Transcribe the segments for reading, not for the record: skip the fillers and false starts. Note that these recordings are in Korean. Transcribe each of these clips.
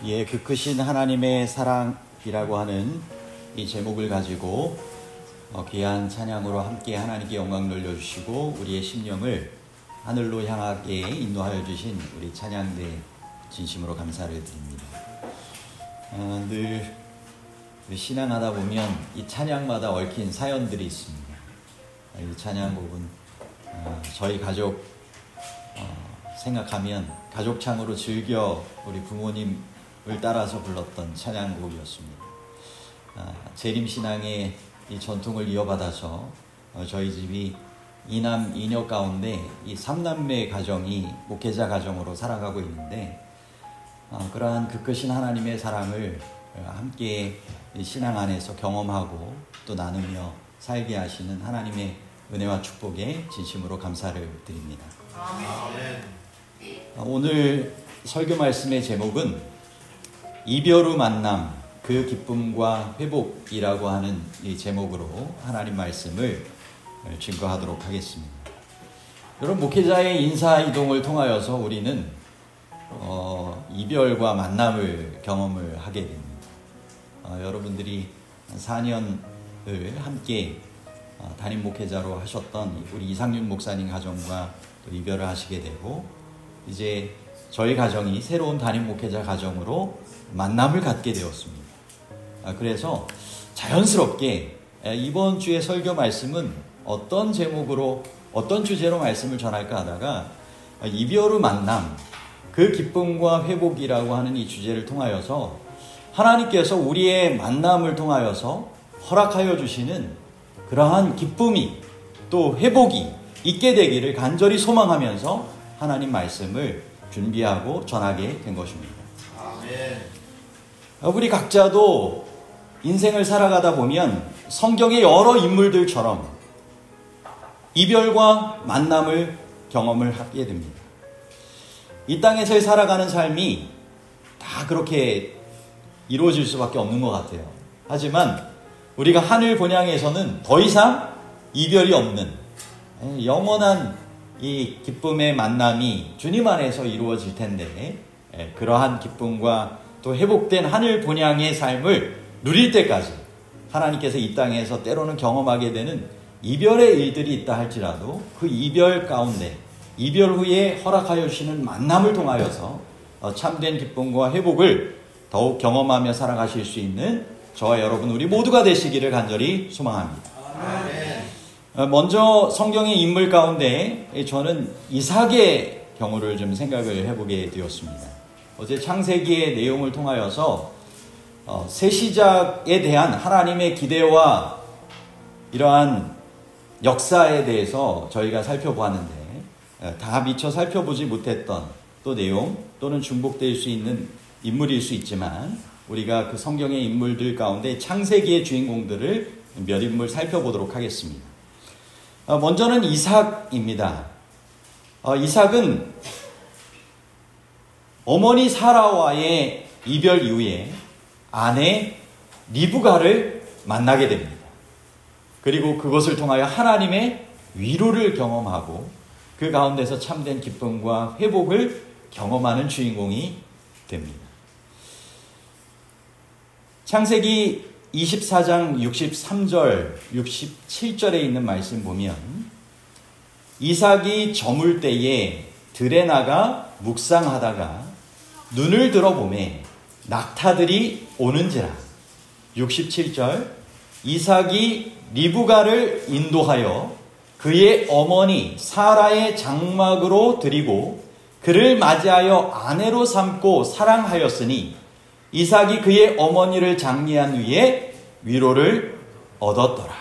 예, 그 크신 하나님의 사랑이라고 하는 이 제목을 가지고 귀한 찬양으로 함께 하나님께 영광 돌려주시고 우리의 심령을 하늘로 향하게 인도하여 주신 우리 찬양대 진심으로 감사를 드립니다. 늘 신앙하다 보면 이 찬양마다 얽힌 사연들이 있습니다. 이 찬양곡은 저희 가족 생각하면 가족창으로 즐겨 우리 부모님을 따라서 불렀던 찬양곡이었습니다. 재림신앙의 이 전통을 이어받아서 저희 집이 이남 이녀 가운데 이 3남매 가정이 목회자 가정으로 살아가고 있는데 그러한 그 크신 하나님의 사랑을 함께 신앙 안에서 경험하고 또 나누며 살게 하시는 하나님의 은혜와 축복에 진심으로 감사를 드립니다. 아멘. 오늘 설교 말씀의 제목은 이별 후 만남, 그 기쁨과 회복이라고 하는 이 제목으로 하나님 말씀을 증거하도록 하겠습니다. 여러분, 목회자의 인사이동을 통하여서 우리는 이별과 만남을 경험을 하게 됩니다. 여러분들이 4년을 함께 담임 목회자로 하셨던 우리 이상윤 목사님 가정과 또 이별을 하시게 되고 이제 저희 가정이 새로운 담임 목회자 가정으로 만남을 갖게 되었습니다. 그래서 자연스럽게 이번 주의 설교 말씀은 어떤 제목으로 어떤 주제로 말씀을 전할까 하다가 이별 후 만남, 그 기쁨과 회복이라고 하는 이 주제를 통하여서 하나님께서 우리의 만남을 통하여서 허락하여 주시는 그러한 기쁨이 또 회복이 있게 되기를 간절히 소망하면서 하나님 말씀을 준비하고 전하게 된 것입니다. 아멘. 우리 각자도 인생을 살아가다 보면 성경의 여러 인물들처럼 이별과 만남을 경험을 하게 됩니다. 이 땅에서 살아가는 삶이 다 그렇게 이루어질 수밖에 없는 것 같아요. 하지만 우리가 하늘 본향에서는 더 이상 이별이 없는 영원한 이 기쁨의 만남이 주님 안에서 이루어질 텐데 그러한 기쁨과 또 회복된 하늘 본향의 삶을 누릴 때까지 하나님께서 이 땅에서 때로는 경험하게 되는 이별의 일들이 있다 할지라도 그 이별 가운데 이별 후에 허락하여 주시는 만남을 통하여서 참된 기쁨과 회복을 더욱 경험하며 살아가실 수 있는 저와 여러분 우리 모두가 되시기를 간절히 소망합니다. 아멘. 먼저 성경의 인물 가운데 저는 이삭의 경우를 좀 생각을 해보게 되었습니다. 어제 창세기의 내용을 통하여서 새 시작에 대한 하나님의 기대와 이러한 역사에 대해서 저희가 살펴보았는데 다 미처 살펴보지 못했던 또 내용 또는 중복될 수 있는 인물일 수 있지만 우리가 그 성경의 인물들 가운데 창세기의 주인공들을 몇 인물 살펴보도록 하겠습니다. 먼저는 이삭입니다. 이삭은 어머니 사라와의 이별 이후에 아내 리브가를 만나게 됩니다. 그리고 그것을 통하여 하나님의 위로를 경험하고 그 가운데서 참된 기쁨과 회복을 경험하는 주인공이 됩니다. 창세기 24장 63절, 67절에 있는 말씀 보면 이삭이 저물 때에 들에 나가 묵상하다가 눈을 들어보매 낙타들이 오는지라. 67절 이삭이 리브가를 인도하여 그의 어머니 사라의 장막으로 들이고 그를 맞이하여 아내로 삼고 사랑하였으니 이삭이 그의 어머니를 장례한 후에 위로를 얻었더라.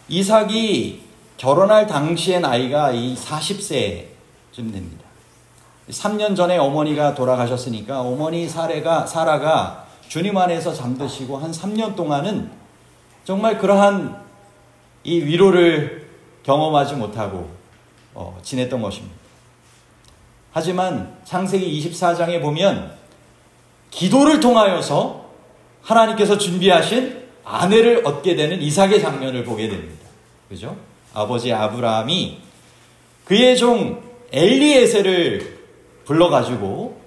이삭이 결혼할 당시의 나이가 40세쯤 됩니다. 3년 전에 어머니가 돌아가셨으니까 어머니 사라가 주님 안에서 잠드시고 한 3년 동안은 정말 그러한 이 위로를 경험하지 못하고 지냈던 것입니다. 하지만 창세기 24장에 보면 기도를 통하여서 하나님께서 준비하신 아내를 얻게 되는 이삭의 장면을 보게 됩니다. 그죠? 아버지 아브라함이 그의 종 엘리에셀을 불러가지고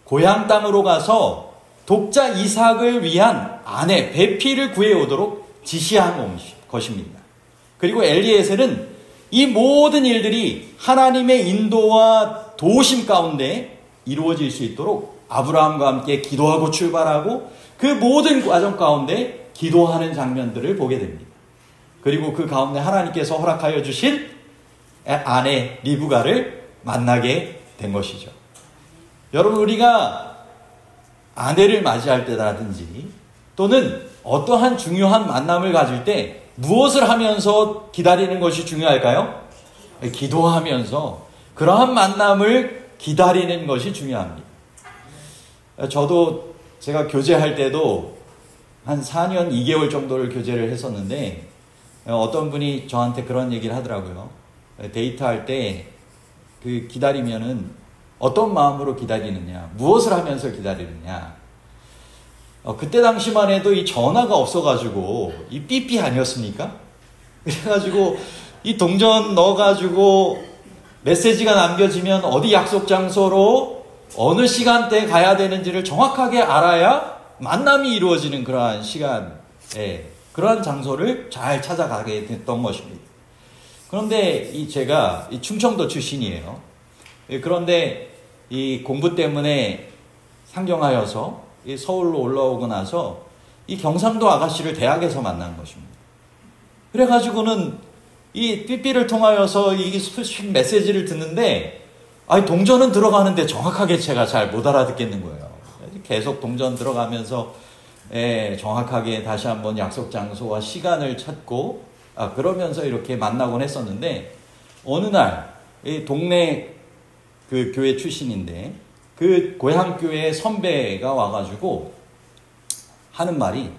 고향 땅으로 가서 독자 이삭을 위한 아내 베피를 구해오도록 지시한 것입니다. 그리고 엘리에셀은 이 모든 일들이 하나님의 인도와 도우심 가운데 이루어질 수 있도록 아브라함과 함께 기도하고 출발하고 그 모든 과정 가운데 기도하는 장면들을 보게 됩니다. 그리고 그 가운데 하나님께서 허락하여 주신 아내 리브가를 만나게 된 것이죠. 여러분, 우리가 아내를 맞이할 때라든지 또는 어떠한 중요한 만남을 가질 때 무엇을 하면서 기다리는 것이 중요할까요? 기도하면서 그러한 만남을 기다리는 것이 중요합니다. 저도 제가 교제할 때도 한 4년 2개월 정도를 교제를 했었는데 어떤 분이 저한테 그런 얘기를 하더라고요. 데이트할 때 그 기다리면은 어떤 마음으로 기다리느냐, 무엇을 하면서 기다리느냐. 그때 당시만 해도 이 전화가 없어가지고 이 삐삐 아니었습니까? 그래가지고 이 동전 넣어가지고 메시지가 남겨지면 어디 약속 장소로 어느 시간대에 가야 되는지를 정확하게 알아야 만남이 이루어지는 그러한 시간에 그러한 장소를 잘 찾아가게 됐던 것입니다. 그런데 제가 충청도 출신이에요. 그런데 이 공부 때문에 상경하여서 서울로 올라오고 나서 이 경상도 아가씨를 대학에서 만난 것입니다. 그래가지고는 이 삐삐를 통하여서 이 메시지를 듣는데 동전은 들어가는데 정확하게 제가 잘 못 알아듣겠는 거예요. 계속 동전 들어가면서 정확하게 다시 한번 약속 장소와 시간을 찾고 그러면서 이렇게 만나곤 했었는데 어느 날 이 동네 그 교회 출신인데 그 고향 교회 선배가 와가지고 하는 말이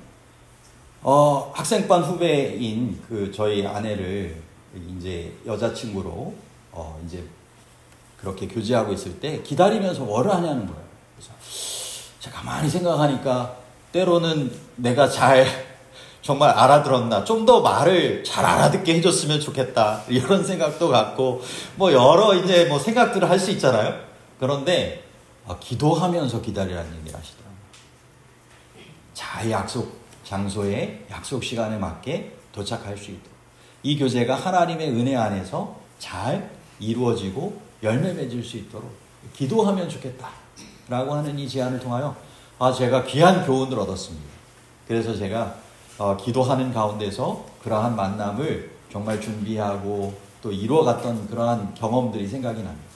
학생반 후배인 그 저희 아내를 이제 여자친구로 이제 그렇게 교제하고 있을 때 기다리면서 뭐를 하냐는 거예요. 그래서 제가 가만히 생각하니까 때로는 내가 정말 알아들었나, 좀 더 말을 잘 알아듣게 해줬으면 좋겠다, 이런 생각도 갖고 여러 이제 생각들을 할 수 있잖아요. 그런데 기도하면서 기다리라는 얘기를 하시더라고요. 잘 약속 장소에 약속 시간에 맞게 도착할 수 있도록 이 교제가 하나님의 은혜 안에서 잘 이루어지고 열매 맺을 수 있도록 기도하면 좋겠다 라고 하는 이 제안을 통하여 제가 귀한 교훈을 얻었습니다. 그래서 제가 기도하는 가운데서 그러한 만남을 정말 준비하고 또 이루어갔던 그러한 경험들이 생각이 납니다.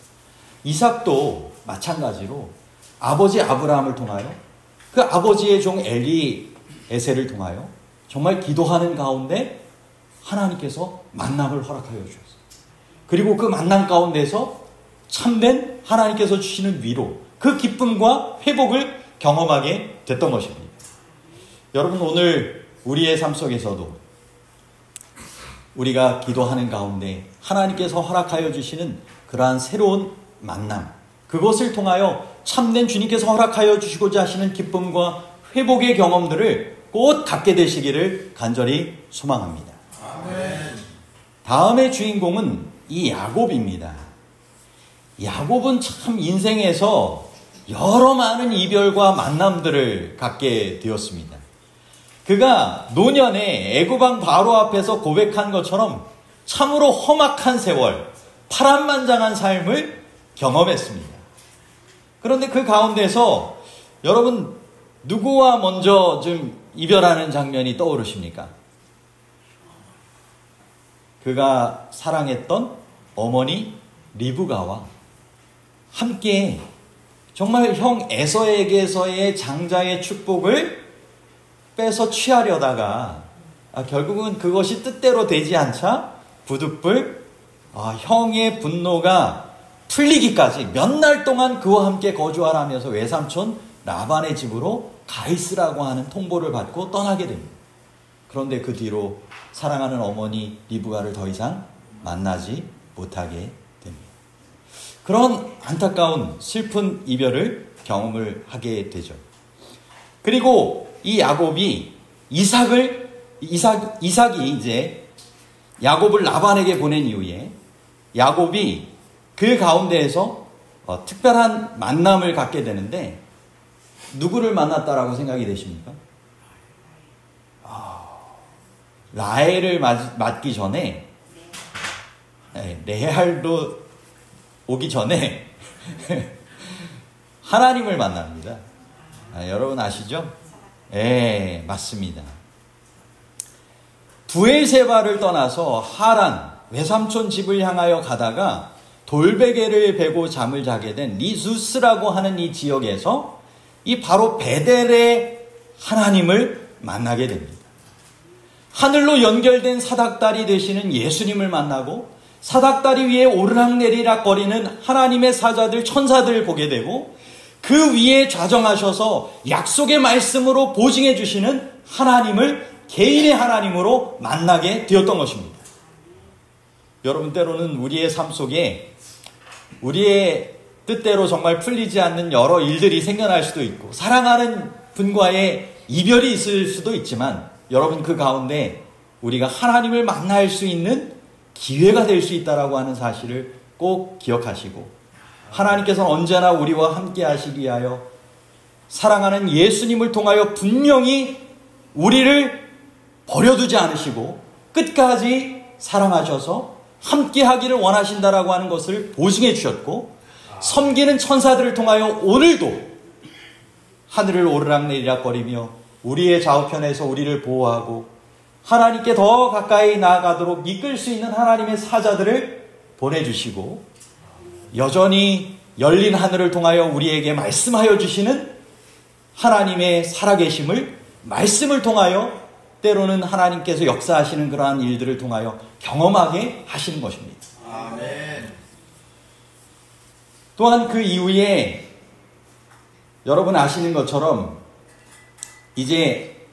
이삭도 마찬가지로 아버지 아브라함을 통하여 그 아버지의 종 엘리에셀을 통하여 정말 기도하는 가운데 하나님께서 만남을 허락하여 주셨어요. 그리고 그 만남 가운데서 참된 하나님께서 주시는 위로, 그 기쁨과 회복을 경험하게 됐던 것입니다. 여러분, 오늘 우리의 삶 속에서도 우리가 기도하는 가운데 하나님께서 허락하여 주시는 그러한 새로운 만남, 그것을 통하여 참된 주님께서 허락하여 주시고자 하시는 기쁨과 회복의 경험들을 꼭 갖게 되시기를 간절히 소망합니다. 아멘. 다음의 주인공은 이 야곱입니다. 야곱은 참 인생에서 여러 많은 이별과 만남들을 갖게 되었습니다. 그가 노년에 애굽 왕 바로 앞에서 고백한 것처럼 참으로 험악한 세월, 파란만장한 삶을 경험했습니다. 그런데 그 가운데서 여러분, 누구와 먼저 좀 이별하는 장면이 떠오르십니까? 그가 사랑했던 어머니 리브가와 함께 정말 형 에서에게서의 장자의 축복을 빼서 취하려다가 결국은 그것이 뜻대로 되지 않자 부득불 형의 분노가 풀리기까지 몇 날 동안 그와 함께 거주하라면서 외삼촌 라반의 집으로 가 있으라고 하는 통보를 받고 떠나게 됩니다. 그런데 그 뒤로 사랑하는 어머니 리브가를 더 이상 만나지 못하게 됩니다. 그런 안타까운 슬픈 이별을 경험을 하게 되죠. 그리고 이 야곱이 이삭이 이제 야곱을 라반에게 보낸 이후에 야곱이 그 가운데에서 특별한 만남을 갖게 되는데 누구를 만났다라고 생각이 되십니까? 라헬을 맞기 전에 레알도 오기 전에 하나님을 만납니다. 여러분 아시죠? 네, 맞습니다. 부엘세바를 떠나서 하란 외삼촌 집을 향하여 가다가 돌베개를 베고 잠을 자게 된 리수스라고 하는 이 지역에서 이 바로 베델의 하나님을 만나게 됩니다. 하늘로 연결된 사닥다리 되시는 예수님을 만나고 사닥다리 위에 오르락내리락 거리는 하나님의 사자들 천사들을 보게 되고 그 위에 좌정하셔서 약속의 말씀으로 보증해 주시는 하나님을 개인의 하나님으로 만나게 되었던 것입니다. 여러분, 때로는 우리의 삶 속에 우리의 뜻대로 정말 풀리지 않는 여러 일들이 생겨날 수도 있고 사랑하는 분과의 이별이 있을 수도 있지만 여러분, 그 가운데 우리가 하나님을 만날 수 있는 기회가 될 수 있다라고 하는 사실을 꼭 기억하시고 하나님께서는 언제나 우리와 함께 하시기 위하여 사랑하는 예수님을 통하여 분명히 우리를 버려두지 않으시고 끝까지 사랑하셔서 함께 하기를 원하신다라고 하는 것을 보증해 주셨고 섬기는 천사들을 통하여 오늘도 하늘을 오르락내리락거리며 우리의 좌우편에서 우리를 보호하고 하나님께 더 가까이 나아가도록 이끌 수 있는 하나님의 사자들을 보내주시고 여전히 열린 하늘을 통하여 우리에게 말씀하여 주시는 하나님의 살아계심을 말씀을 통하여 때로는 하나님께서 역사하시는 그러한 일들을 통하여 경험하게 하시는 것입니다. 아멘. 또한 그 이후에 여러분 아시는 것처럼 이제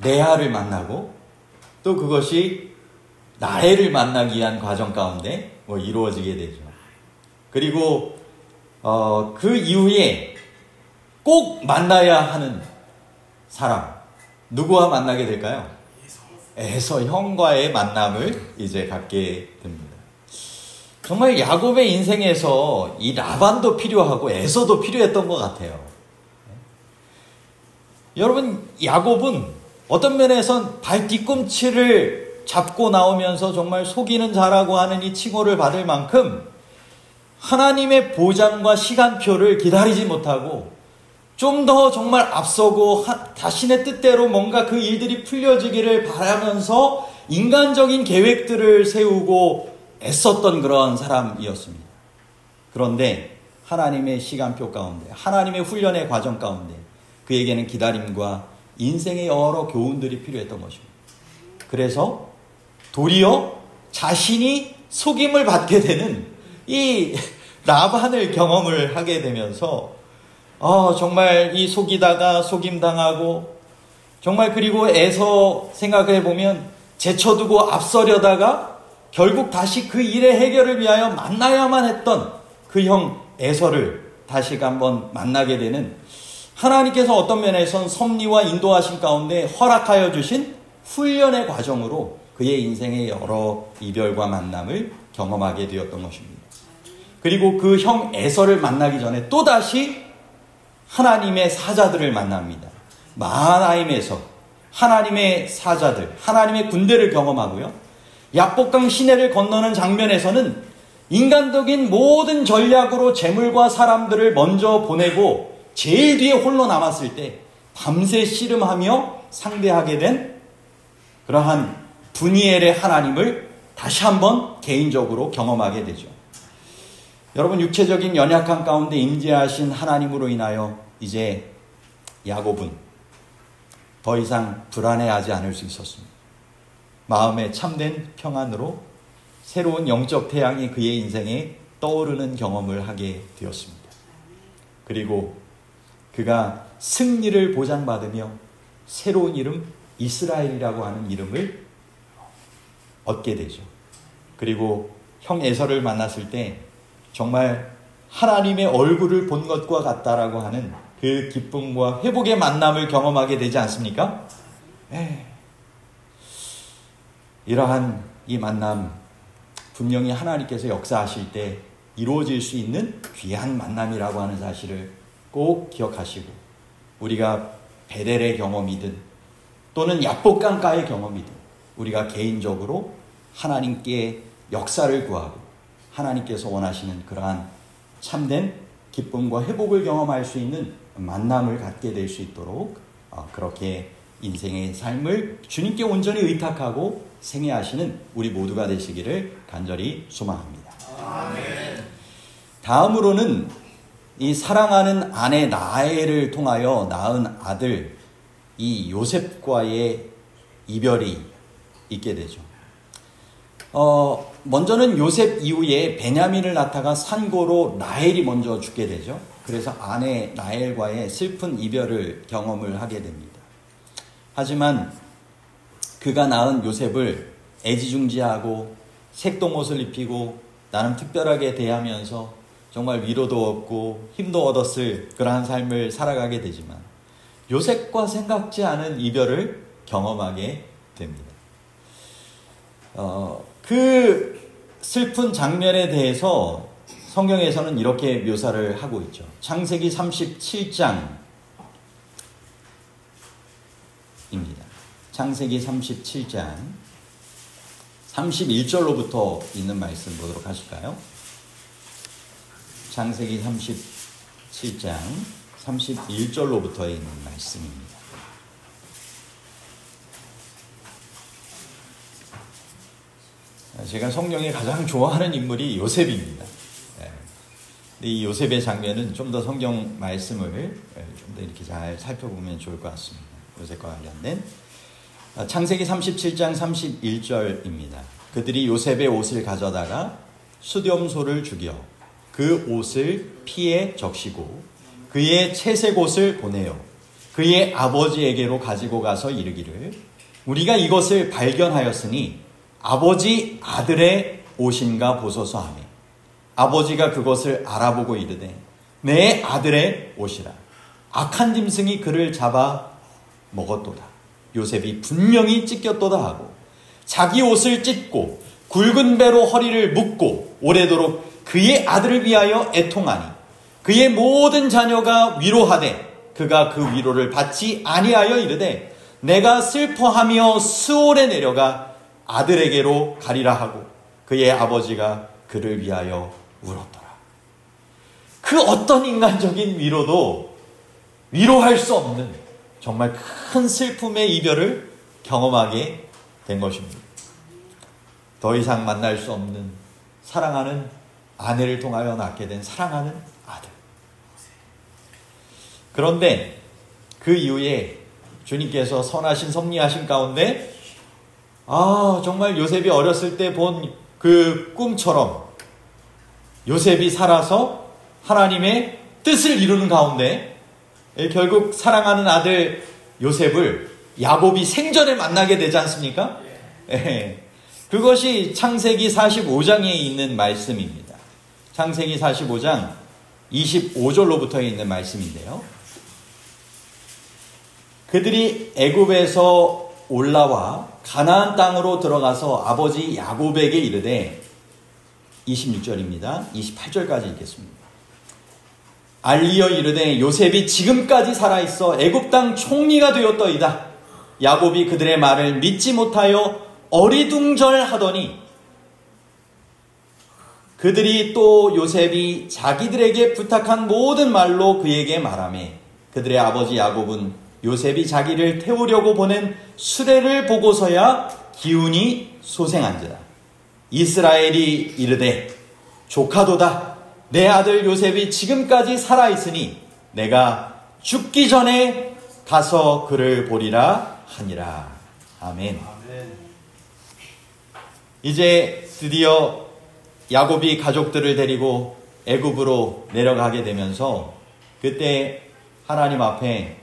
레아를 만나고 또 그것이 라헬을 만나기 위한 과정 가운데 이루어지게 되죠. 그리고 그 이후에 꼭 만나야 하는 사람 누구와 만나게 될까요? 에서 형과의 만남을 이제 갖게 됩니다. 정말 야곱의 인생에서 이 라반도 필요하고 에서도 필요했던 것 같아요. 여러분, 야곱은 어떤 면에선 발 뒤꿈치를 잡고 나오면서 정말 속이는 자라고 하는 이 칭호를 받을 만큼 하나님의 보장과 시간표를 기다리지 못하고 좀 더 정말 앞서고 자신의 뜻대로 뭔가 그 일들이 풀려지기를 바라면서 인간적인 계획들을 세우고 애썼던 그런 사람이었습니다. 그런데 하나님의 시간표 가운데 하나님의 훈련의 과정 가운데 그에게는 기다림과 인생의 여러 교훈들이 필요했던 것입니다. 그래서 도리어 자신이 속임을 받게 되는 이 라반을 경험을 하게 되면서 정말 이 속이다가 속임당하고 정말 그리고 애서 생각해 보면 제쳐두고 앞서려다가 결국 다시 그 일의 해결을 위하여 만나야만 했던 그 형 에서를 다시 한번 만나게 되는 하나님께서 어떤 면에선 섭리와 인도하신 가운데 허락하여 주신 훈련의 과정으로 그의 인생의 여러 이별과 만남을 경험하게 되었던 것입니다. 그리고 그 형 에서를 만나기 전에 또다시 하나님의 사자들을 만납니다. 마하나임에서 하나님의 사자들, 하나님의 군대를 경험하고요. 약복강 시내를 건너는 장면에서는 인간적인 모든 전략으로 재물과 사람들을 먼저 보내고 제일 뒤에 홀로 남았을 때 밤새 씨름하며 상대하게 된 그러한 분이엘의 하나님을 다시 한번 개인적으로 경험하게 되죠. 여러분, 육체적인 연약함 가운데 임재하신 하나님으로 인하여 이제 야곱은 더 이상 불안해하지 않을 수 있었습니다. 마음에 참된 평안으로 새로운 영적 태양이 그의 인생에 떠오르는 경험을 하게 되었습니다. 그리고 그가 승리를 보장받으며 새로운 이름 이스라엘이라고 하는 이름을 얻게 되죠. 그리고 형 에서를 만났을 때 정말 하나님의 얼굴을 본 것과 같다라고 하는 그 기쁨과 회복의 만남을 경험하게 되지 않습니까? 이러한 이 만남 분명히 하나님께서 역사하실 때 이루어질 수 있는 귀한 만남이라고 하는 사실을 꼭 기억하시고, 우리가 베델의 경험이든 또는 약복강가의 경험이든 우리가 개인적으로 하나님께 역사를 구하고 하나님께서 원하시는 그러한 참된 기쁨과 회복을 경험할 수 있는 만남을 갖게 될 수 있도록 그렇게 인생의 삶을 주님께 온전히 의탁하고 생애하시는 우리 모두가 되시기를 간절히 소망합니다. 아멘. 다음으로는 이 사랑하는 아내 라헬을 통하여 낳은 아들 이 요셉과의 이별이 있게 되죠. 먼저는 요셉 이후에 베냐민을 낳다가 산고로 라헬이 먼저 죽게 되죠. 그래서 아내 라헬과의 슬픈 이별을 경험을 하게 됩니다. 하지만 그가 낳은 요셉을 애지중지하고 색동옷을 입히고 나름 특별하게 대하면서 정말 위로도 얻고 힘도 얻었을 그러한 삶을 살아가게 되지만 요셉과 생각지 않은 이별을 경험하게 됩니다. 그 슬픈 장면에 대해서 성경에서는 이렇게 묘사를 하고 있죠. 창세기 37장입니다. 창세기 37장 31절로부터 있는 말씀 보도록 하실까요? 창세기 37장 31절로부터 있는 말씀입니다. 제가 성경에 가장 좋아하는 인물이 요셉입니다. 이 요셉의 장면은 좀 더 성경 말씀을 좀 더 이렇게 잘 살펴보면 좋을 것 같습니다. 요셉과 관련된 창세기 37장 31절입니다. 그들이 요셉의 옷을 가져다가 수렴소를 죽여 그 옷을 피에 적시고 그의 채색 옷을 보내어 그의 아버지에게로 가지고 가서 이르기를 우리가 이것을 발견하였으니 아버지 아들의 옷인가 보소서 하며 아버지가 그것을 알아보고 이르되 내 아들의 옷이라. 악한 짐승이 그를 잡아 먹었도다. 요셉이 분명히 찢겼도다 하고 자기 옷을 찢고 굵은 배로 허리를 묶고 오래도록 그의 아들을 위하여 애통하니 그의 모든 자녀가 위로하되 그가 그 위로를 받지 아니하여 이르되 내가 슬퍼하며 수월에 내려가 아들에게로 가리라 하고 그의 아버지가 그를 위하여 울었더라. 그 어떤 인간적인 위로도 위로할 수 없는 정말 큰 슬픔의 이별을 경험하게 된 것입니다. 더 이상 만날 수 없는 사랑하는 아내를 통하여 낳게 된 사랑하는 아들. 그런데 그 이후에 주님께서 선하신 섭리하신 가운데 정말 요셉이 어렸을 때 본 그 꿈처럼 요셉이 살아서 하나님의 뜻을 이루는 가운데 결국 사랑하는 아들 요셉을 야곱이 생전에 만나게 되지 않습니까? 그것이 창세기 45장에 있는 말씀입니다. 창세기 45장 25절로부터 있는 말씀인데요. 그들이 애굽에서 올라와 가나안 땅으로 들어가서 아버지 야곱에게 이르되 26절입니다. 28절까지 읽겠습니다. 알리어 이르되 요셉이 지금까지 살아있어 애굽 땅 총리가 되었더이다. 야곱이 그들의 말을 믿지 못하여 어리둥절하더니 그들이 또 요셉이 자기들에게 부탁한 모든 말로 그에게 말하매 그들의 아버지 야곱은 요셉이 자기를 태우려고 보낸 수레를 보고서야 기운이 소생한지라. 이스라엘이 이르되 조카도다. 내 아들 요셉이 지금까지 살아있으니 내가 죽기 전에 가서 그를 보리라 하니라. 아멘. 이제 드디어 야곱이 가족들을 데리고 애굽으로 내려가게 되면서 그때 하나님 앞에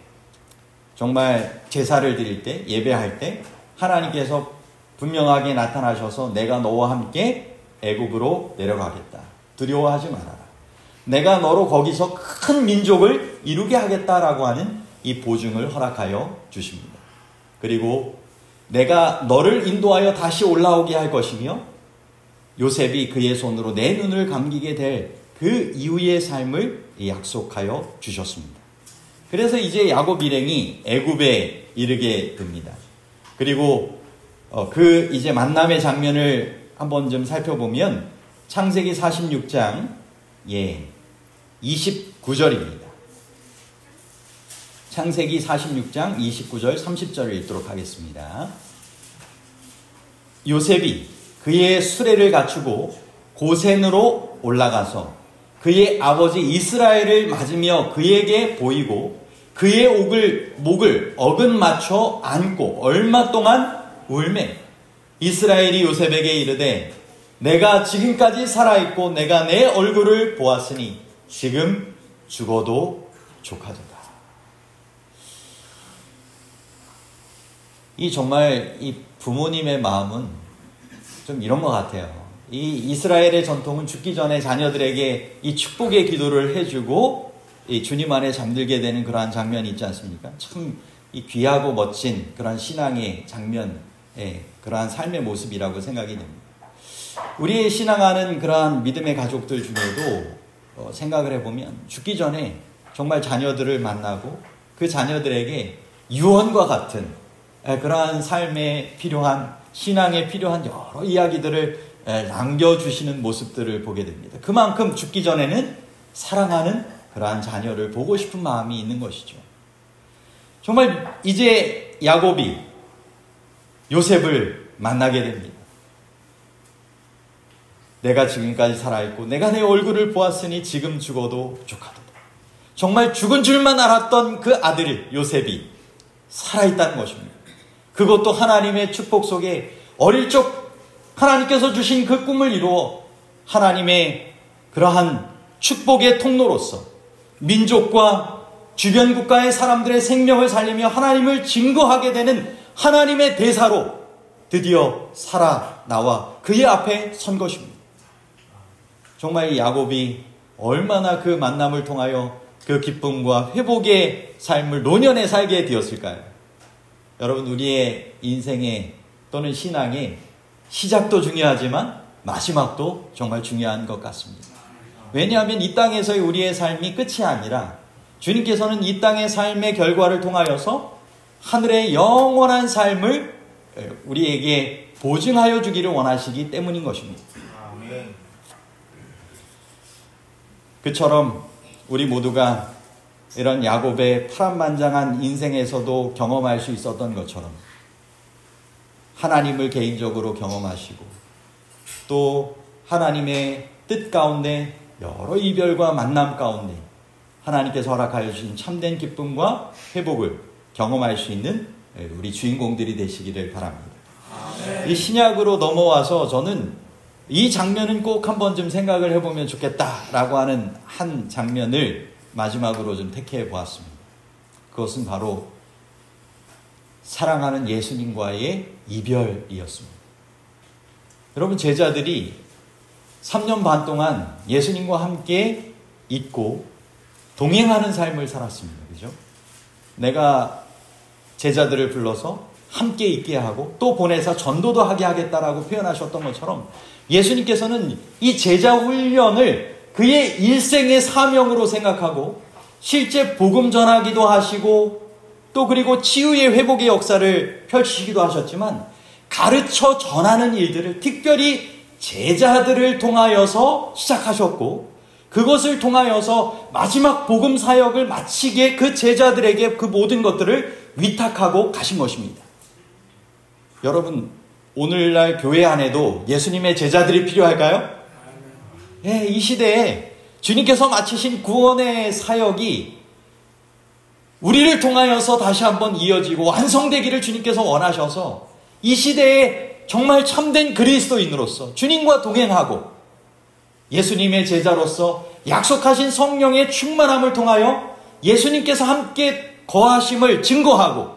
정말 제사를 드릴 때, 예배할 때 하나님께서 분명하게 나타나셔서 내가 너와 함께 애굽으로 내려가겠다. 두려워하지 말아라. 내가 너로 거기서 큰 민족을 이루게 하겠다라고 하는 이 보증을 허락하여 주십니다. 그리고 내가 너를 인도하여 다시 올라오게 할 것이며 요셉이 그의 손으로 내 눈을 감기게 될 그 이후의 삶을 약속하여 주셨습니다. 그래서 이제 야곱 일행이 애굽에 이르게 됩니다. 그리고 그 이제 만남의 장면을 한번 좀 살펴보면 창세기 46장 29절입니다. 창세기 46장 29절 30절을 읽도록 하겠습니다. 요셉이 그의 수레를 갖추고 고센으로 올라가서 그의 아버지 이스라엘을 맞으며 그에게 보이고 그의 목을 어긋 맞춰 안고 얼마 동안 울매 이스라엘이 요셉에게 이르되 내가 지금까지 살아있고 내가 내 얼굴을 보았으니 지금 죽어도 족하도다. 정말 이 부모님의 마음은 좀 이런 것 같아요. 이 이스라엘의 전통은 죽기 전에 자녀들에게 이 축복의 기도를 해주고 이 주님 안에 잠들게 되는 그러한 장면이 있지 않습니까? 참 이 귀하고 멋진 그러한 신앙의 장면, 그러한 삶의 모습이라고 생각이 됩니다. 우리의 신앙하는 그러한 믿음의 가족들 중에도 생각을 해보면 죽기 전에 정말 자녀들을 만나고 그 자녀들에게 유언과 같은 그러한 삶에 필요한 신앙에 필요한 여러 이야기들을 남겨주시는 모습들을 보게 됩니다. 그만큼 죽기 전에는 사랑하는 그러한 자녀를 보고 싶은 마음이 있는 것이죠. 정말 이제 야곱이 요셉을 만나게 됩니다. 내가 지금까지 살아있고 내가 내 얼굴을 보았으니 지금 죽어도 족하도다. 정말 죽은 줄만 알았던 그 아들 요셉이 살아있다는 것입니다. 그것도 하나님의 축복 속에 어릴 적 하나님께서 주신 그 꿈을 이루어 하나님의 그러한 축복의 통로로서 민족과 주변 국가의 사람들의 생명을 살리며 하나님을 증거하게 되는 하나님의 대사로 드디어 살아나와 그의 앞에 선 것입니다. 정말 이 야곱이 얼마나 그 만남을 통하여 그 기쁨과 회복의 삶을 노년에 살게 되었을까요? 여러분, 우리의 인생에 또는 신앙에 시작도 중요하지만 마지막도 정말 중요한 것 같습니다. 왜냐하면 이 땅에서의 우리의 삶이 끝이 아니라 주님께서는 이 땅의 삶의 결과를 통하여서 하늘의 영원한 삶을 우리에게 보증하여 주기를 원하시기 때문인 것입니다. 그처럼 우리 모두가 이런 야곱의 파란만장한 인생에서도 경험할 수 있었던 것처럼 하나님을 개인적으로 경험하시고 또 하나님의 뜻 가운데 여러 이별과 만남 가운데 하나님께서 허락하여 주신 참된 기쁨과 회복을 경험할 수 있는 우리 주인공들이 되시기를 바랍니다. 이 신약으로 넘어와서 저는 이 장면은 꼭 한번 좀 생각을 해보면 좋겠다라고 하는 한 장면을 마지막으로 좀 택해 보았습니다. 그것은 바로 사랑하는 예수님과의 이별이었습니다. 여러분, 제자들이 3년 반 동안 예수님과 함께 있고 동행하는 삶을 살았습니다. 그죠? 내가 제자들을 불러서 함께 있게 하고 또 보내서 전도도 하게 하겠다라고 표현하셨던 것처럼 예수님께서는 이 제자 훈련을 그의 일생의 사명으로 생각하고 실제 복음 전하기도 하시고 또 그리고 치유의 회복의 역사를 펼치시기도 하셨지만 가르쳐 전하는 일들을 특별히 제자들을 통하여서 시작하셨고 그것을 통하여서 마지막 복음 사역을 마치게 그 제자들에게 그 모든 것들을 위탁하고 가신 것입니다. 여러분, 오늘날 교회 안에도 예수님의 제자들이 필요할까요? 네, 이 시대에 주님께서 마치신 구원의 사역이 우리를 통하여서 다시 한번 이어지고 완성되기를 주님께서 원하셔서 이 시대에 정말 참된 그리스도인으로서 주님과 동행하고 예수님의 제자로서 약속하신 성령의 충만함을 통하여 예수님께서 함께 거하심을 증거하고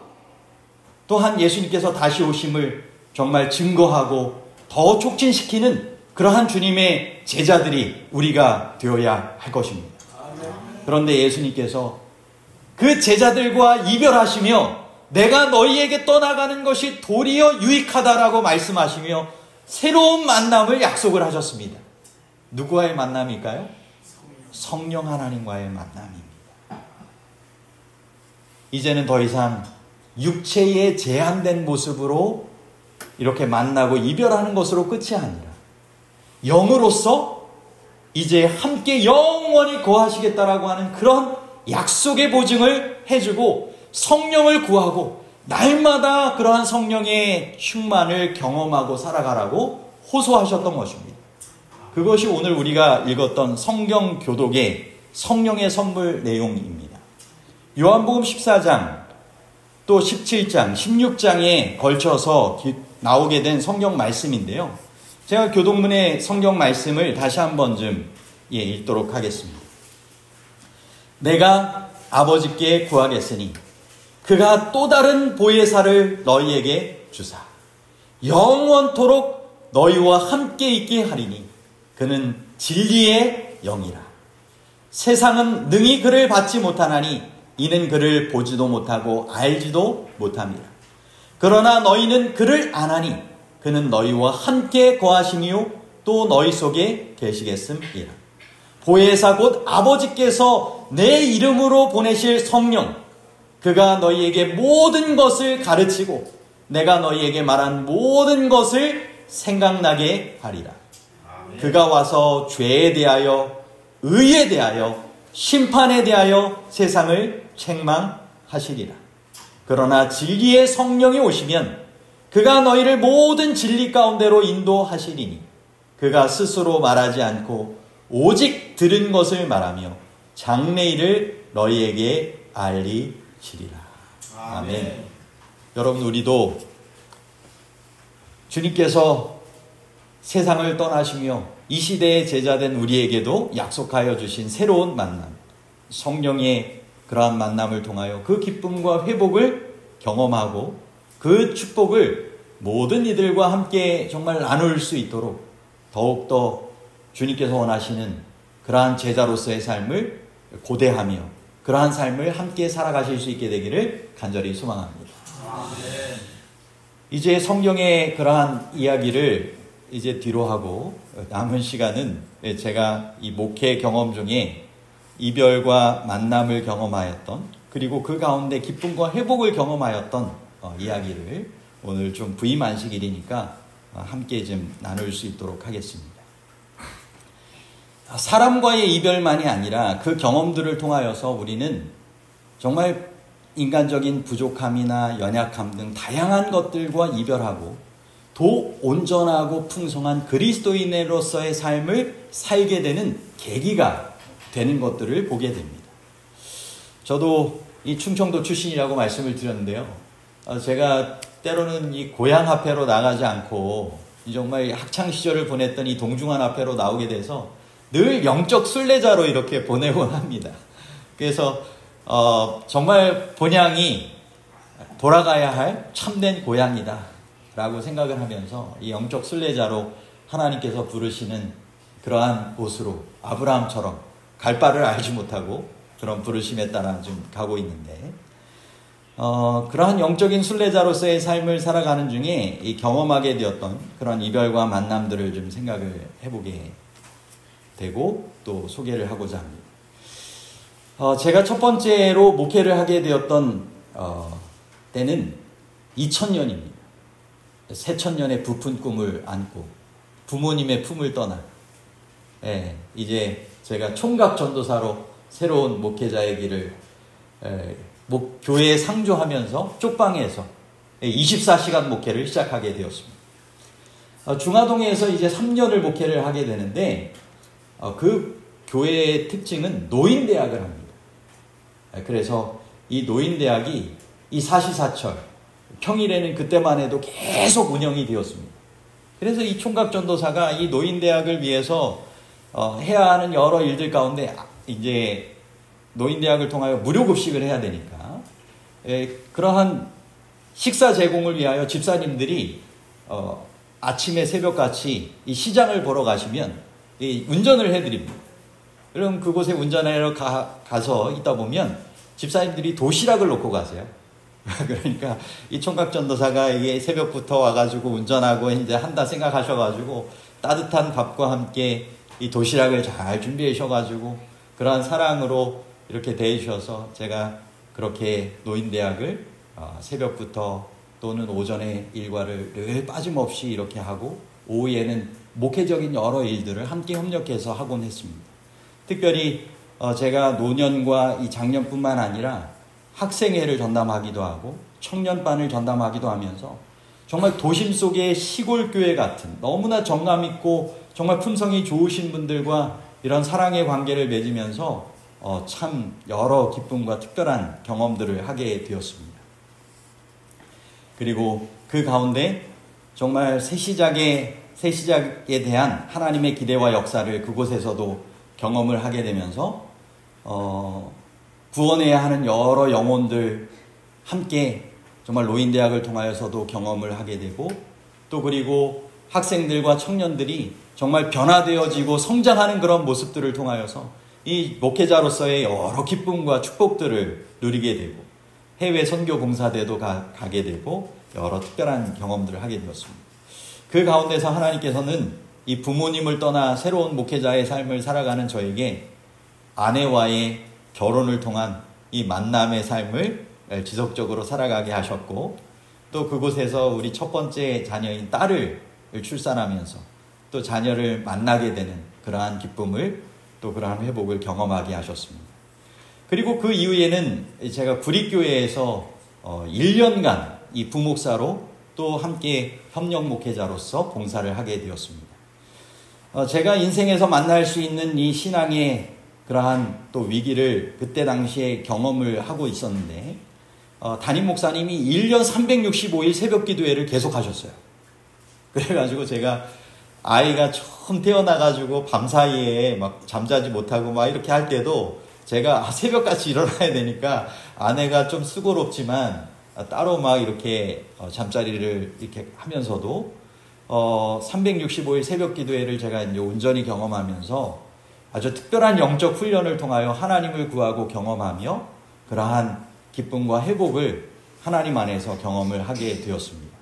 또한 예수님께서 다시 오심을 정말 증거하고 더 촉진시키는 그러한 주님의 제자들이 우리가 되어야 할 것입니다. 그런데 예수님께서 그 제자들과 이별하시며 내가 너희에게 떠나가는 것이 도리어 유익하다라고 말씀하시며 새로운 만남을 약속을 하셨습니다. 누구와의 만남일까요? 성령 하나님과의 만남입니다. 이제는 더 이상 육체의 제한된 모습으로 이렇게 만나고 이별하는 것으로 끝이 아니라 영으로서 이제 함께 영원히 거하시겠다라고 하는 그런 약속의 보증을 해주고 성령을 구하고 날마다 그러한 성령의 충만을 경험하고 살아가라고 호소하셨던 것입니다. 그것이 오늘 우리가 읽었던 성경 교독의 성령의 선물 내용입니다. 요한복음 14장 또 17장, 16장에 걸쳐서 나오게 된 성경 말씀인데요. 제가 교독문의 성경 말씀을 다시 한번 좀 읽도록 하겠습니다. 내가 아버지께 구하겠으니 그가 또 다른 보혜사를 너희에게 주사 영원토록 너희와 함께 있게 하리니 그는 진리의 영이라. 세상은 능히 그를 받지 못하나니 이는 그를 보지도 못하고 알지도 못함이라. 그러나 너희는 그를 아나니 그는 너희와 함께 거하시니요 또 너희 속에 계시겠음이라. 보혜사 곧 아버지께서 내 이름으로 보내실 성령, 그가 너희에게 모든 것을 가르치고 내가 너희에게 말한 모든 것을 생각나게 하리라. 그가 와서 죄에 대하여 의에 대하여 심판에 대하여 세상을 책망하시리라. 그러나 진리의 성령이 오시면 그가 너희를 모든 진리 가운데로 인도하시리니 그가 스스로 말하지 않고 오직 들은 것을 말하며 장래일을 너희에게 알리시리라. 아멘. 여러분, 우리도 주님께서 세상을 떠나시며 이 시대의 제자된 우리에게도 약속하여 주신 새로운 만남, 성령의 그러한 만남을 통하여 그 기쁨과 회복을 경험하고 그 축복을 모든 이들과 함께 정말 나눌 수 있도록 더욱더 주님께서 원하시는 그러한 제자로서의 삶을 고대하며 그러한 삶을 함께 살아가실 수 있게 되기를 간절히 소망합니다. 이제 성경의 그러한 이야기를 이제 뒤로 하고 남은 시간은 제가 이 목회 경험 중에 이별과 만남을 경험하였던, 그리고 그 가운데 기쁨과 회복을 경험하였던 이야기를 오늘 좀 부임 안식일이니까 함께 좀 나눌 수 있도록 하겠습니다. 사람과의 이별만이 아니라 그 경험들을 통하여서 우리는 정말 인간적인 부족함이나 연약함 등 다양한 것들과 이별하고 더 온전하고 풍성한 그리스도인으로서의 삶을 살게 되는 계기가 되는 것들을 보게 됩니다. 저도 이 충청도 출신이라고 말씀을 드렸는데요. 제가 때로는 이 고향 앞에로 나가지 않고 정말 학창시절을 보냈던 이 동중한 앞에로 나오게 돼서 늘 영적 순례자로 이렇게 보내곤 합니다. 그래서 정말 본향이 돌아가야 할 참된 고향이다 라고 생각을 하면서 이 영적 순례자로 하나님께서 부르시는 그러한 곳으로 아브라함처럼 갈 바를 알지 못하고 그런 부르심에 따라 좀 가고 있는데, 그러한 영적인 순례자로서의 삶을 살아가는 중에 이 경험하게 되었던 그런 이별과 만남들을 좀 생각을 해보게 되고 또 소개를 하고자 합니다. 제가 첫 번째로 목회를 하게 되었던 때는 2000년입니다. 새천년의 부푼 꿈을 안고 부모님의 품을 떠나 이제 제가 총각 전도사로 새로운 목회자의 길을 교회에 상주하면서 쪽방에서 24시간 목회를 시작하게 되었습니다. 중화동에서 이제 3년을 목회를 하게 되는데 그 교회의 특징은 노인대학을 합니다. 그래서 이 노인대학이 이 사시사철 평일에는 그때만 해도 계속 운영이 되었습니다. 그래서 이 총각 전도사가 이 노인대학을 위해서 해야 하는 여러 일들 가운데 이제 노인대학을 통하여 무료급식을 해야 되니까 그러한 식사 제공을 위하여 집사님들이 아침에 새벽같이 이 시장을 보러 가시면 운전을 해드립니다. 그럼 그곳에 운전하러 가서 있다 보면 집사님들이 도시락을 놓고 가세요. 그러니까 이 총각 전도사가 이게 새벽부터 와가지고 운전하고 이제 한다 생각하셔가지고 따뜻한 밥과 함께 이 도시락을 잘 준비해 주셔가지고 그러한 사랑으로 이렇게 대해주셔서 제가 그렇게 노인대학을 새벽부터 또는 오전에 일과를 늘 빠짐없이 이렇게 하고 오후에는 목회적인 여러 일들을 함께 협력해서 하곤 했습니다. 특별히 제가 노년과 이 장년뿐만 아니라 학생회를 전담하기도 하고 청년반을 전담하기도 하면서 정말 도심 속의 시골교회 같은 너무나 정감 있고 정말 품성이 좋으신 분들과 이런 사랑의 관계를 맺으면서 참 여러 기쁨과 특별한 경험들을 하게 되었습니다. 그리고 그 가운데 정말 새 시작에 대한 하나님의 기대와 역사를 그곳에서도 경험을 하게 되면서 구원해야 하는 여러 영혼들 함께 정말 노인대학을 통하여서도 경험을 하게 되고 또 그리고 학생들과 청년들이 정말 변화되어지고 성장하는 그런 모습들을 통하여서 이 목회자로서의 여러 기쁨과 축복들을 누리게 되고 해외 선교 봉사대도 가게 되고 여러 특별한 경험들을 하게 되었습니다. 그 가운데서 하나님께서는 이 부모님을 떠나 새로운 목회자의 삶을 살아가는 저에게 아내와의 결혼을 통한 이 만남의 삶을 지속적으로 살아가게 하셨고 또 그곳에서 우리 첫 번째 자녀인 딸을 출산하면서 또 자녀를 만나게 되는 그러한 기쁨을 또 그러한 회복을 경험하게 하셨습니다. 그리고 그 이후에는 제가 구립교회에서 1년간 이 부목사로 또 함께 협력 목회자로서 봉사를 하게 되었습니다. 제가 인생에서 만날 수 있는 이 신앙의 그러한 또 위기를 그때 당시에 경험을 하고 있었는데 담임 목사님이 1년 365일 새벽 기도회를 계속 하셨어요. 그래가지고 제가 아이가 처음 태어나가지고 밤사이에 막 잠자지 못하고 막 이렇게 할 때도 제가 새벽같이 일어나야 되니까 아내가 좀 수고롭지만 따로 막 이렇게 잠자리를 이렇게 하면서도 365일 새벽 기도회를 제가 이제 온전히 경험하면서 아주 특별한 영적 훈련을 통하여 하나님을 구하고 경험하며 그러한 기쁨과 회복을 하나님 안에서 경험을 하게 되었습니다.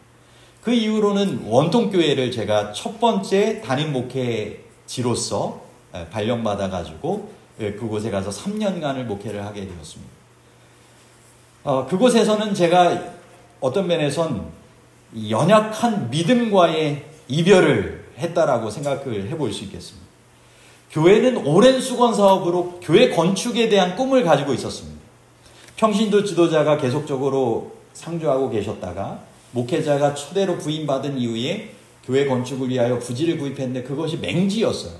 그 이후로는 원통교회를 제가 첫 번째 담임 목회지로서 발령받아가지고 그곳에 가서 3년간을 목회를 하게 되었습니다. 그곳에서는 제가 어떤 면에선 연약한 믿음과의 이별을 했다라고 생각을 해볼 수 있겠습니다. 교회는 오랜 수건 사업으로 교회 건축에 대한 꿈을 가지고 있었습니다. 평신도 지도자가 계속적으로 상주하고 계셨다가 목회자가 초대로 부임받은 이후에 교회 건축을 위하여 부지를 구입했는데 그것이 맹지였어요.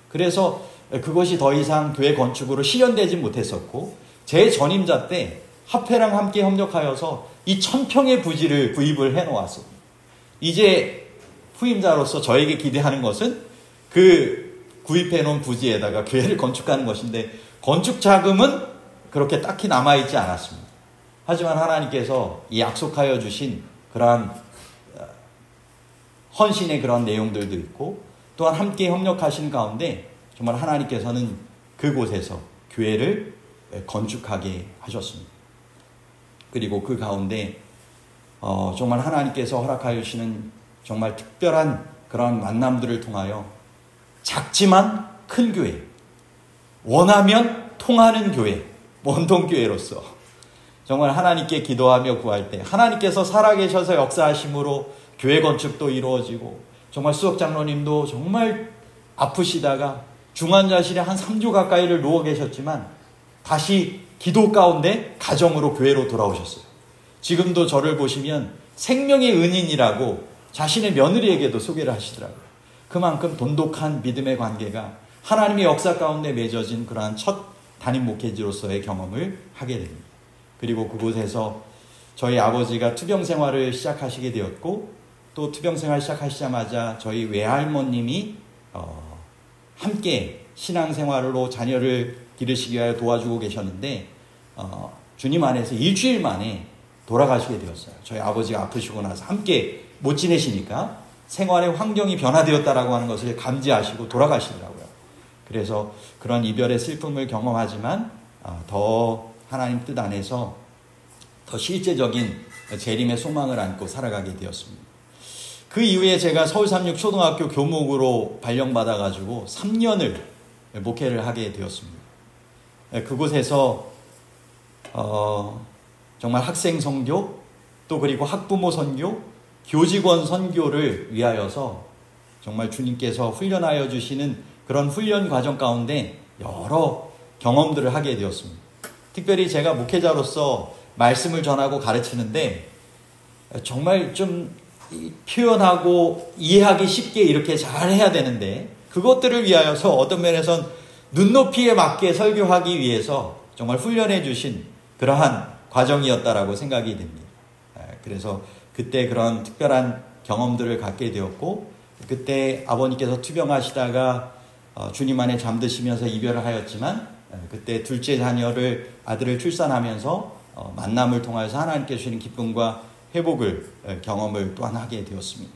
그래서 그것이 더 이상 교회 건축으로 실현되지 못했었고 제 전임자 때 합회랑 함께 협력하여서 이 1000평의 부지를 구입을 해놓았습니다. 이제 후임자로서 저에게 기대하는 것은 그 구입해놓은 부지에다가 교회를 건축하는 것인데 건축 자금은 그렇게 딱히 남아있지 않았습니다. 하지만 하나님께서 이 약속하여 주신 그러한 헌신의 그런 내용들도 있고 또한 함께 협력하신 가운데 정말 하나님께서는 그곳에서 교회를 건축하게 하셨습니다. 그리고 그 가운데 정말 하나님께서 허락하여 주시는 정말 특별한 그런 만남들을 통하여 작지만 큰 교회, 원하면 통하는 교회, 원통교회로서 정말 하나님께 기도하며 구할 때 하나님께서 살아계셔서 역사하심으로 교회 건축도 이루어지고 정말 수석 장로님도 정말 아프시다가 중환자실에 한 3주 가까이를 누워 계셨지만 다시 기도 가운데 가정으로 교회로 돌아오셨어요. 지금도 저를 보시면 생명의 은인이라고 자신의 며느리에게도 소개를 하시더라고요. 그만큼 돈독한 믿음의 관계가 하나님의 역사 가운데 맺어진 그러한 첫 담임 목회지로서의 경험을 하게 됩니다. 그리고 그곳에서 저희 아버지가 투병 생활을 시작하시게 되었고 또 투병 생활 시작하시자마자 저희 외할머님이 함께 신앙생활로 자녀를 기르시기 위하여 도와주고 계셨는데 주님 안에서 일주일 만에 돌아가시게 되었어요. 저희 아버지가 아프시고 나서 함께 못 지내시니까 생활의 환경이 변화되었다라고 하는 것을 감지하시고 돌아가시더라고요. 그래서 그런 이별의 슬픔을 경험하지만 더 하나님 뜻 안에서 더 실제적인 재림의 소망을 안고 살아가게 되었습니다. 그 이후에 제가 서울삼육초등학교 교목으로 발령받아가지고 3년을 목회를 하게 되었습니다. 그곳에서 정말 학생 선교, 또 그리고 학부모 선교, 교직원 선교를 위하여서 정말 주님께서 훈련하여 주시는 그런 훈련 과정 가운데 여러 경험들을 하게 되었습니다. 특별히 제가 목회자로서 말씀을 전하고 가르치는데 정말 좀 표현하고 이해하기 쉽게 이렇게 잘 해야 되는데, 그것들을 위하여서 어떤 면에선 눈높이에 맞게 설교하기 위해서 정말 훈련해 주신 그러한 과정이었다라고 생각이 됩니다. 그래서 그때 그런 특별한 경험들을 갖게 되었고, 그때 아버님께서 투병하시다가 주님 안에 잠드시면서 이별을 하였지만, 그때 둘째 아들을 출산하면서 만남을 통하여서 하나님께 주시는 기쁨과 회복을 경험을 또한 하게 되었습니다.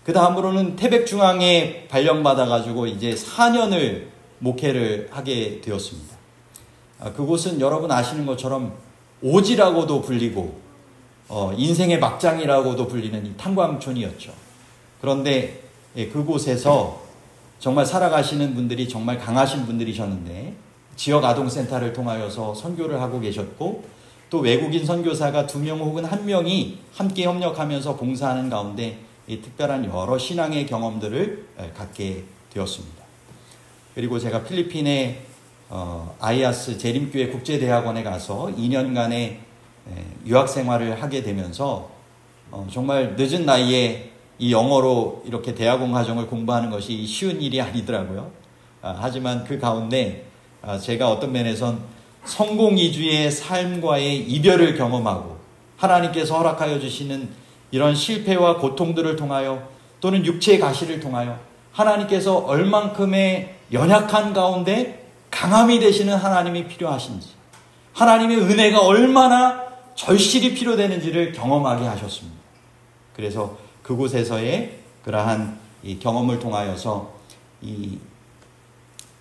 그 다음으로는 태백중앙에 발령받아가지고 이제 4년을 목회를 하게 되었습니다. 그곳은 여러분 아시는 것처럼 오지라고도 불리고 인생의 막장이라고도 불리는 이 탄광촌이었죠. 그런데 그곳에서 정말 살아가시는 분들이 정말 강하신 분들이셨는데, 지역 아동센터를 통하여서 선교를 하고 계셨고, 또 외국인 선교사가 2명 혹은 1명이 함께 협력하면서 봉사하는 가운데 이 특별한 여러 신앙의 경험들을 갖게 되었습니다. 그리고 제가 필리핀의 아이아스 재림교회 국제대학원에 가서 2년간의 유학생활을 하게 되면서 정말 늦은 나이에 이 영어로 이렇게 대학원 과정을 공부하는 것이 쉬운 일이 아니더라고요. 하지만 그 가운데 제가 어떤 면에선 성공 이주의 삶과의 이별을 경험하고, 하나님께서 허락하여 주시는 이런 실패와 고통들을 통하여, 또는 육체의 가시를 통하여 하나님께서 얼만큼의 연약한 가운데 강함이 되시는 하나님이 필요하신지, 하나님의 은혜가 얼마나 절실히 필요되는지를 경험하게 하셨습니다. 그래서 그곳에서의 그러한 이 경험을 통하여서 이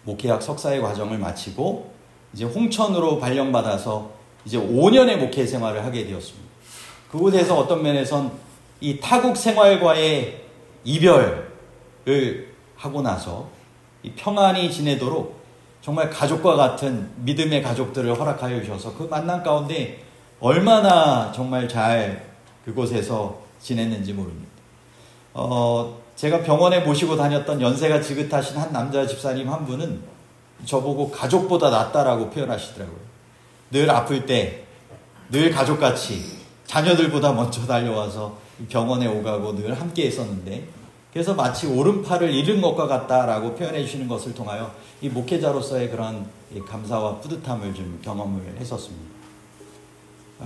목회학 석사의 과정을 마치고 이제 홍천으로 발령받아서 이제 5년의 목회 생활을 하게 되었습니다. 그곳에서 어떤 면에선 이 타국 생활과의 이별을 하고 나서 이 평안히 지내도록 정말 가족과 같은 믿음의 가족들을 허락하여 주셔서 그 만남 가운데 얼마나 정말 잘 그곳에서 지냈는지 모릅니다. 제가 병원에 모시고 다녔던 연세가 지긋하신 한 남자 집사님 한 분은 저보고 가족보다 낫다라고 표현하시더라고요. 늘 아플 때 늘 가족같이 자녀들보다 먼저 달려와서 병원에 오가고 늘 함께 있었는데, 그래서 마치 오른팔을 잃은 것과 같다라고 표현해 주시는 것을 통하여 이 목회자로서의 그런 감사와 뿌듯함을 좀 경험을 했었습니다.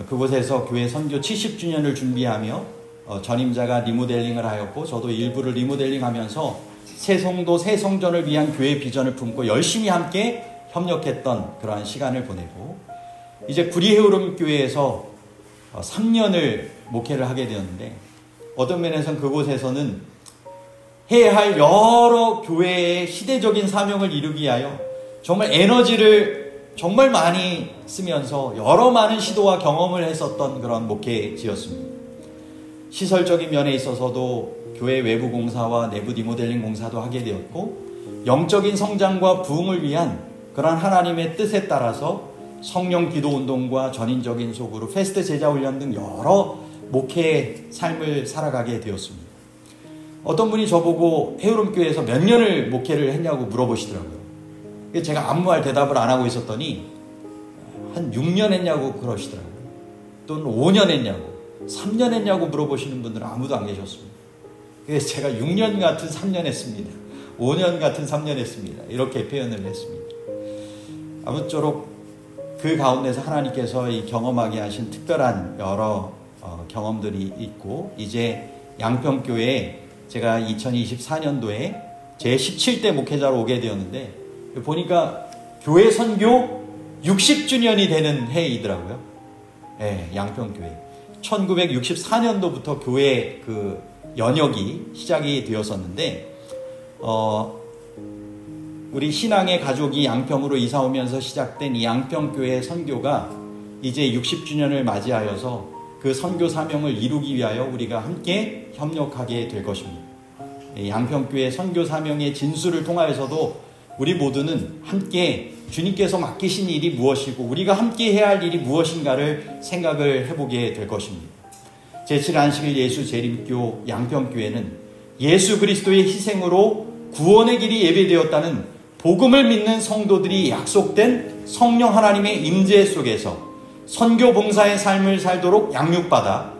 그곳에서 교회 선교 70주년을 준비하며 전임자가 리모델링을 하였고, 저도 일부를 리모델링하면서 새 성도 새 성전을 위한 교회 비전을 품고 열심히 함께 협력했던 그러한 시간을 보내고, 이제 구리헤우름 교회에서 3년을 목회를 하게 되었는데, 어떤 면에서는 그곳에서는 해야 할 여러 교회의 시대적인 사명을 이루기 위하여 정말 에너지를 정말 많이 쓰면서 여러 많은 시도와 경험을 했었던 그런 목회지였습니다. 시설적인 면에 있어서도 교회 외부 공사와 내부 리모델링 공사도 하게 되었고, 영적인 성장과 부흥을 위한 그러한 하나님의 뜻에 따라서 성령 기도 운동과 전인적인 소그룹, 패스트 제자 훈련 등 여러 목회의 삶을 살아가게 되었습니다. 어떤 분이 저보고 헤우름교회에서 몇 년을 목회를 했냐고 물어보시더라고요. 제가 아무 말 대답을 안 하고 있었더니 한 6년 했냐고 그러시더라고요. 또는 5년 했냐고, 3년 했냐고 물어보시는 분들은 아무도 안 계셨습니다. 그래서 제가 6년 같은 3년 했습니다. 5년 같은 3년 했습니다. 이렇게 표현을 했습니다. 아무쪼록 그 가운데서 하나님께서 이 경험하게 하신 특별한 여러 경험들이 있고, 이제 양평교회에 제가 2024년도에 제 17대 목회자로 오게 되었는데, 보니까 교회 선교 60주년이 되는 해이더라고요. 네, 양평교회. 1964년도부터 교회 그 연역이 시작이 되었었는데, 우리 신앙의 가족이 양평으로 이사 오면서 시작된 이 양평교회 선교가 이제 60주년을 맞이하여서 그 선교 사명을 이루기 위하여 우리가 함께 협력하게 될 것입니다. 양평교회 선교 사명의 진수를 통하여서도 우리 모두는 함께 주님께서 맡기신 일이 무엇이고 우리가 함께 해야 할 일이 무엇인가를 생각을 해보게 될 것입니다. 제7안식일 예수 재림교 양평교회는 예수 그리스도의 희생으로 구원의 길이 예배되었다는 복음을 믿는 성도들이 약속된 성령 하나님의 임재 속에서 선교 봉사의 삶을 살도록 양육받아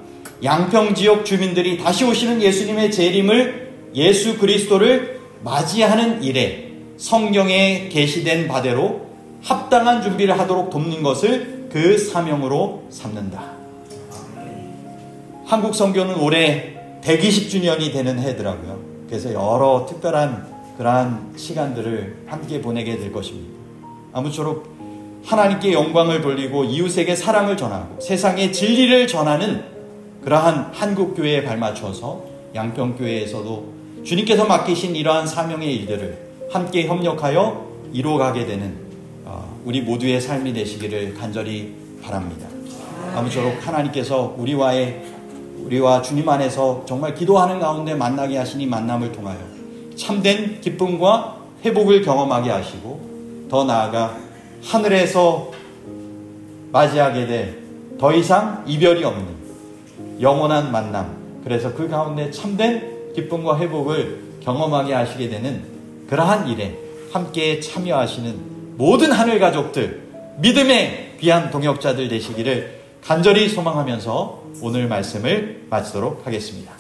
양평 지역 주민들이 다시 오시는 예수님의 재림을 예수 그리스도를 맞이하는 일에 성경에 계시된 바대로 합당한 준비를 하도록 돕는 것을 그 사명으로 삼는다. 한국 선교는 올해 120주년이 되는 해더라고요. 그래서 여러 특별한 그러한 시간들을 함께 보내게 될 것입니다. 아무쪼록 하나님께 영광을 돌리고 이웃에게 사랑을 전하고 세상에 진리를 전하는 그러한 한국교회에 발맞춰서 양평교회에서도 주님께서 맡기신 이러한 사명의 일들을 함께 협력하여 이루어가게 되는 우리 모두의 삶이 되시기를 간절히 바랍니다. 아무쪼록 하나님께서 우리와 주님 안에서 정말 기도하는 가운데 만나게 하신 이 만남을 통하여 참된 기쁨과 회복을 경험하게 하시고 더 나아가 하늘에서 맞이하게 될 더 이상 이별이 없는 영원한 만남, 그래서 그 가운데 참된 기쁨과 회복을 경험하게 하시게 되는 그러한 일에 함께 참여하시는 모든 하늘 가족들, 믿음의 귀한 동역자들 되시기를 간절히 소망하면서 오늘 말씀을 마치도록 하겠습니다.